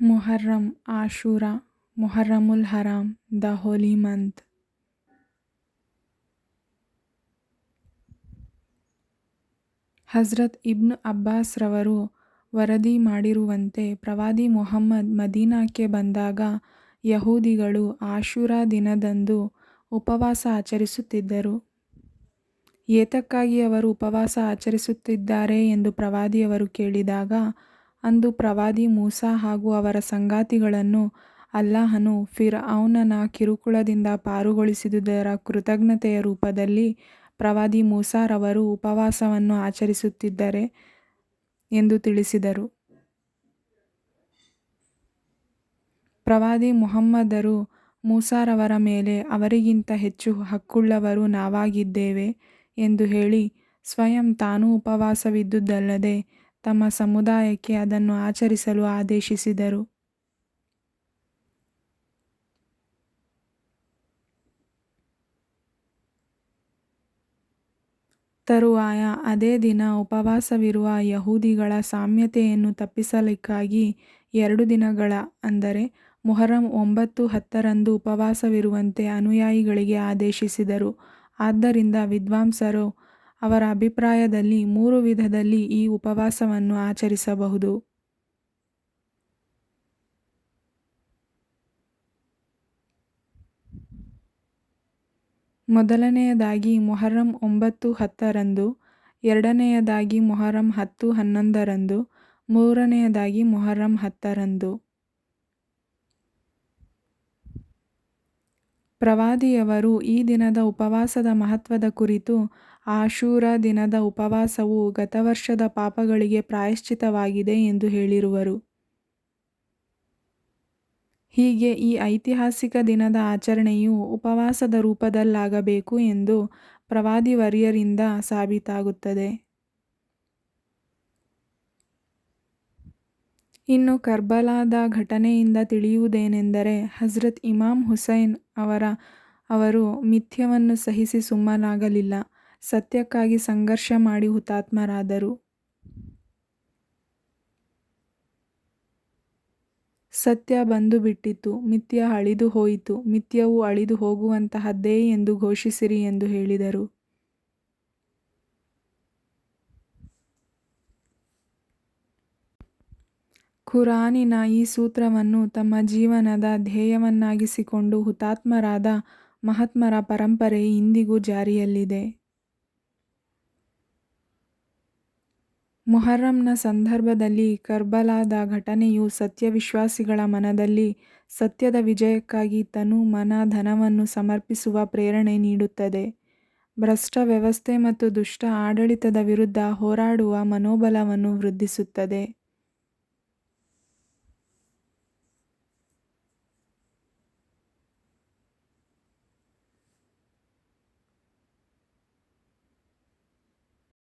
Muharram, Ashura, Muharramul Haram, the holy month. Hazrat Ibn Abbas ರವರು ವರದಿ ಮಾಡಿರುವಂತೆ ಪ್ರವಾದಿ ಮುಹಮ್ಮದ್ ಮದೀನಾಕ್ಕೆ ಬಂದಾಗ ಯಹೂದಿಗಳು ಆಶೂರಾ ದಿನದಂದು ಉಪವಾಸ ಆಚರಿಸುತ್ತಿದ್ದರು. ಏತಕ್ಕಾಗಿ ಅವರು ಉಪವಾಸ ಆಚರಿಸುತ್ತಿದ್ದಾರೆ ಎಂದು ಪ್ರವಾದಿಯವರು ಕೇಳಿದಾಗ, ಅಂದು ಪ್ರವಾದಿ ಮೂಸಾ ಹಾಗೂ ಅವರ ಸಂಗಾತಿಗಳನ್ನು ಅಲ್ಲಾಹನು ಫಿರ್ಔನನ ಕಿರುಕುಳದಿಂದ ಪಾರುಗೊಳಿಸಿದುದರ ಕೃತಜ್ಞತೆಯ ರೂಪದಲ್ಲಿ ಪ್ರವಾದಿ ಮೂಸಾರವರು ಉಪವಾಸವನ್ನು ಆಚರಿಸುತ್ತಿದ್ದರೆ ಎಂದು ತಿಳಿಸಿದರು. ಪ್ರವಾದಿ ಮುಹಮ್ಮದರು ಮೂಸಾರವರ ಮೇಲೆ ಅವರಿಗಿಂತ ಹೆಚ್ಚು ಹಕ್ಕುಳ್ಳವರು ನಾವಾಗಿದ್ದೇವೆ ಎಂದು ಹೇಳಿ ಸ್ವಯಂ ತಾನೂ ಉಪವಾಸವಿದ್ದುದಲ್ಲದೆ ತಮ್ಮ ಸಮುದಾಯಕ್ಕೆ ಅದನ್ನು ಆಚರಿಸಲು ಆದೇಶಿಸಿದರು. ತರುವಾಯ ಅದೇ ದಿನ ಉಪವಾಸವಿರುವ ಯಹೂದಿಗಳ ಸಾಮ್ಯತೆಯನ್ನು ತಪ್ಪಿಸಲಿಕ್ಕಾಗಿ 2 ದಿನಗಳ ಅಂದರೆ ಮುಹರ್ರಂ 9, 10ರಂದು ಉಪವಾಸವಿರುವಂತೆ ಅನುಯಾಯಿಗಳಿಗೆ ಆದೇಶಿಸಿದರು. ಆದ್ದರಿಂದ ವಿದ್ವಾಂಸರು ಅವರ ಅಭಿಪ್ರಾಯದಲ್ಲಿ 3 ವಿಧದಲ್ಲಿ ಈ ಉಪವಾಸವನ್ನು ಆಚರಿಸಬಹುದು. ಮೊದಲನೆಯದಾಗಿ ಮುಹರ್ರಂ 9, 10ರಂದು, ಎರಡನೆಯದಾಗಿ ಮುಹರ್ರಂ 10, 11ರಂದು, ಮೂರನೆಯದಾಗಿ ಮುಹರ್ರಂ 10ರಂದು. ಪ್ರವಾದಿಯವರು ಈ ದಿನದ ಉಪವಾಸದ ಮಹತ್ವದ ಕುರಿತು, ಆಶೂರಾ ದಿನದ ಉಪವಾಸವು ಗತವರ್ಷದ ಪಾಪಗಳಿಗೆ ಪ್ರಾಯಶ್ಚಿತ್ತವಾಗಿದೆ ಎಂದು ಹೇಳಿರುವರು. ಹೀಗೆ ಈ ಐತಿಹಾಸಿಕ ದಿನದ ಆಚರಣೆಯು ಉಪವಾಸದ ರೂಪದಲ್ಲಾಗಬೇಕು ಎಂದು ಪ್ರವಾದಿವರ್ಯರಿಂದ ಸಾಬೀತಾಗುತ್ತದೆ. ಇನ್ನು ಕರ್ಬಲಾದ ಘಟನೆಯಿಂದ ತಿಳಿಯುವುದೇನೆಂದರೆ, ಹಜ್ರತ್ ಇಮಾಮ್ ಹುಸೈನ್ ಅವರು ಮಿಥ್ಯವನ್ನು ಸಹಿಸಿ ಸುಮ್ಮನಾಗಲಿಲ್ಲ, ಸತ್ಯಕ್ಕಾಗಿ ಸಂಘರ್ಷ ಮಾಡಿ ಹುತಾತ್ಮರಾದರು. ಸತ್ಯ ಬಂದು ಬಿಟ್ಟಿತು, ಮಿಥ್ಯ ಅಳಿದು ಹೋಯಿತು, ಮಿಥ್ಯವು ಅಳಿದು ಹೋಗುವಂತಹದ್ದೇ ಎಂದು ಘೋಷಿಸಿರಿ ಎಂದು ಹೇಳಿದರು. ಕುರಾನಿನ ಈ ಸೂತ್ರವನ್ನು ತಮ್ಮ ಜೀವನದ ಧ್ಯೇಯವನ್ನಾಗಿಸಿಕೊಂಡು ಹುತಾತ್ಮರಾದ ಮಹಾತ್ಮರ ಪರಂಪರೆ ಇಂದಿಗೂ ಜಾರಿಯಲ್ಲಿದೆ. ಮುಹರ್ರಂನ ಸಂದರ್ಭದಲ್ಲಿ ಕರ್ಬಲಾದ ಘಟನೆಯು ಸತ್ಯವಿಶ್ವಾಸಿಗಳ ಮನದಲ್ಲಿ ಸತ್ಯದ ವಿಜಯಕ್ಕಾಗಿ ತನು, ಮನ, ಧನವನ್ನು ಸಮರ್ಪಿಸುವ ಪ್ರೇರಣೆ ನೀಡುತ್ತದೆ. ಭ್ರಷ್ಟ ವ್ಯವಸ್ಥೆ ಮತ್ತು ದುಷ್ಟ ಆಡಳಿತದ ವಿರುದ್ಧ ಹೋರಾಡುವ ಮನೋಬಲವನ್ನು ವೃದ್ಧಿಸುತ್ತದೆ.